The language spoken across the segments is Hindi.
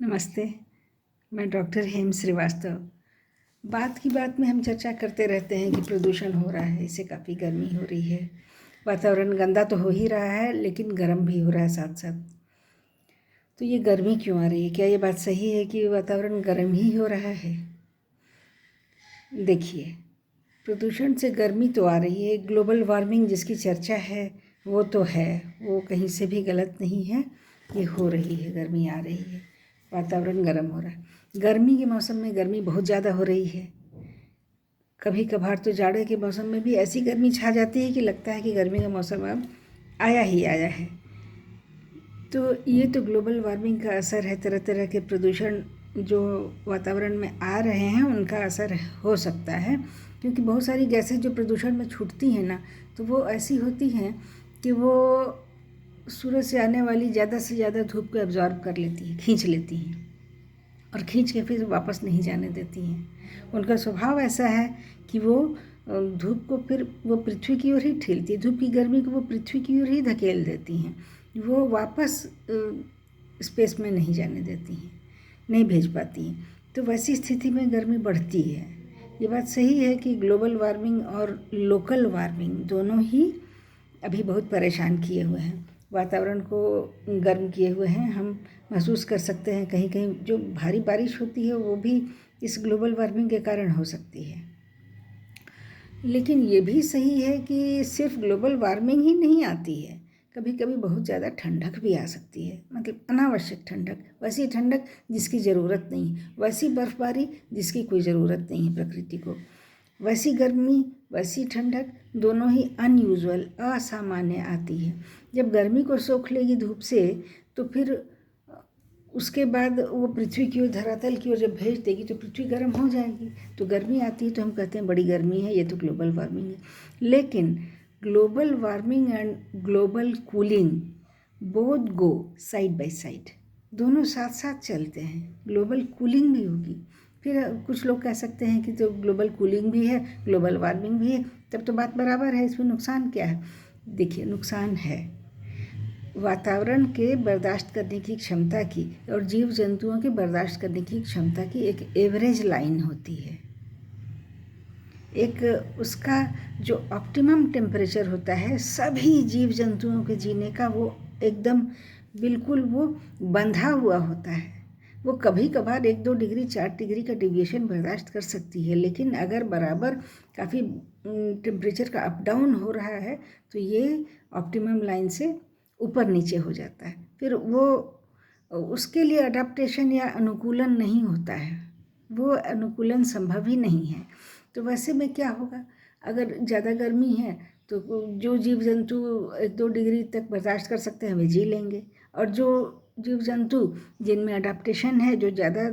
नमस्ते। मैं डॉक्टर हेम श्रीवास्तव। बात की बात में हम चर्चा करते रहते हैं कि प्रदूषण हो रहा है, इससे काफ़ी गर्मी हो रही है, वातावरण गंदा तो हो ही रहा है लेकिन गर्म भी हो रहा है साथ साथ। तो ये गर्मी क्यों आ रही है? क्या ये बात सही है कि वातावरण गर्म ही हो रहा है? देखिए, प्रदूषण से गर्मी तो आ रही है, ग्लोबल वार्मिंग जिसकी चर्चा है वो तो है, वो कहीं से भी गलत नहीं है। ये हो रही है, गर्मी आ रही है, वातावरण गर्म हो रहा है। गर्मी के मौसम में गर्मी बहुत ज़्यादा हो रही है। कभी कभार तो जाड़े के मौसम में भी ऐसी गर्मी छा जाती है कि लगता है कि गर्मी का मौसम अब आया ही आया है। तो ये तो ग्लोबल वार्मिंग का असर है। तरह तरह के प्रदूषण जो वातावरण में आ रहे हैं उनका असर हो सकता है, क्योंकि बहुत सारी गैसें जो प्रदूषण में छूटती हैं ना, तो वो ऐसी होती हैं कि वो सूरज से आने वाली ज़्यादा से ज़्यादा धूप को एब्जॉर्ब कर लेती हैं, खींच लेती हैं और खींच के फिर वापस नहीं जाने देती हैं। उनका स्वभाव ऐसा है कि वो धूप को फिर वो पृथ्वी की ओर ही ठेलती है, धूप की गर्मी को वो पृथ्वी की ओर ही धकेल देती हैं, वो वापस स्पेस में नहीं जाने देती हैं, नहीं भेज पाती हैं। तो वैसी स्थिति में गर्मी बढ़ती है। ये बात सही है कि ग्लोबल वार्मिंग और लोकल वार्मिंग दोनों ही अभी बहुत परेशान किए हुए हैं, वातावरण को गर्म किए हुए हैं। हम महसूस कर सकते हैं कहीं कहीं जो भारी बारिश होती है वो भी इस ग्लोबल वार्मिंग के कारण हो सकती है। लेकिन ये भी सही है कि सिर्फ ग्लोबल वार्मिंग ही नहीं आती है, कभी कभी बहुत ज़्यादा ठंडक भी आ सकती है, मतलब अनावश्यक ठंडक, वैसी ठंडक जिसकी ज़रूरत नहीं, वैसी बर्फबारी जिसकी कोई ज़रूरत नहीं है प्रकृति को, वैसी गर्मी वैसी ठंडक, दोनों ही अनयूजुअल असामान्य आती है। जब गर्मी को सोख लेगी धूप से तो फिर उसके बाद वो पृथ्वी की ओर, धरातल की ओर जब भेज देगी तो पृथ्वी गर्म हो जाएगी। तो गर्मी आती है तो हम कहते हैं बड़ी गर्मी है, ये तो ग्लोबल वार्मिंग है। लेकिन global warming and global cooling both go side by side, दोनों साथ साथ चलते हैं। ग्लोबल कूलिंग भी होगी, फिर कुछ लोग कह सकते हैं कि तो ग्लोबल कूलिंग भी है ग्लोबल वार्मिंग भी है, तब तो बात बराबर है, इसमें नुकसान क्या है? देखिए, नुकसान है वातावरण के बर्दाश्त करने की क्षमता की और जीव जंतुओं के बर्दाश्त करने की क्षमता की एक एवरेज लाइन होती है। एक उसका जो ऑप्टिमम टेम्परेचर होता है सभी जीव जंतुओं के जीने का, वो एकदम बिल्कुल वो बंधा हुआ होता है। वो कभी कभार 1-2 डिग्री 4 डिग्री का डिविएशन बर्दाश्त कर सकती है, लेकिन अगर बराबर काफ़ी टेम्परेचर का अप डाउन हो रहा है तो ये ऑप्टिमम लाइन से ऊपर नीचे हो जाता है। फिर वो उसके लिए अडाप्टेशन या अनुकूलन नहीं होता है, वो अनुकूलन संभव ही नहीं है। तो वैसे में क्या होगा, अगर ज़्यादा गर्मी है तो जो जीव जंतु 1-2 डिग्री तक बर्दाश्त कर सकते हैं वे जी लेंगे, और जो जीव जंतु जिनमें अडाप्टेशन है, जो ज़्यादा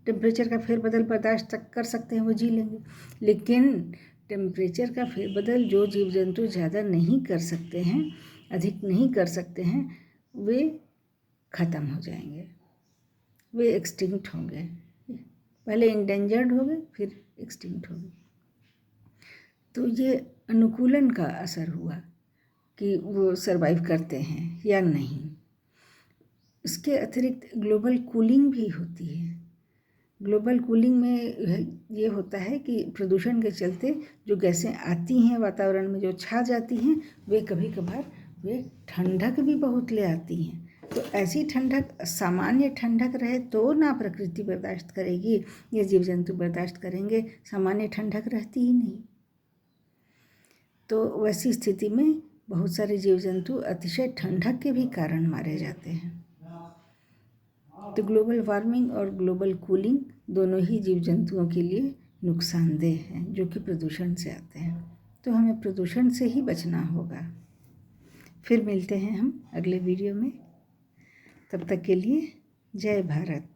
टेम्परेचर का फेरबदल बर्दाश्त तक कर सकते हैं वो जी लेंगे। लेकिन टेम्परेचर का फेरबदल जो जीव जंतु ज़्यादा नहीं कर सकते हैं, अधिक नहीं कर सकते हैं, वे ख़त्म हो जाएंगे, वे एक्सटिंक्ट होंगे। पहले इंडेंजर्ड हो गए फिर एक्सटिंक्ट हो गए। तो ये अनुकूलन का असर हुआ कि वो सरवाइव करते हैं या नहीं। इसके अतिरिक्त ग्लोबल कूलिंग भी होती है। ग्लोबल कूलिंग में ये होता है कि प्रदूषण के चलते जो गैसें आती हैं वातावरण में, जो छा जाती हैं, वे कभी कभार वे ठंडक भी बहुत ले आती हैं। तो ऐसी ठंडक, सामान्य ठंडक रहे तो ना प्रकृति बर्दाश्त करेगी, ये जीव जंतु बर्दाश्त करेंगे, सामान्य ठंडक रहती ही नहीं। तो वैसी स्थिति में बहुत सारे जीव जंतु अतिशय ठंडक के भी कारण मारे जाते हैं। तो ग्लोबल वार्मिंग और ग्लोबल कूलिंग दोनों ही जीव जंतुओं के लिए नुकसानदेह हैं, जो कि प्रदूषण से आते हैं। तो हमें प्रदूषण से ही बचना होगा। फिर मिलते हैं हम अगले वीडियो में, तब तक के लिए जय भारत।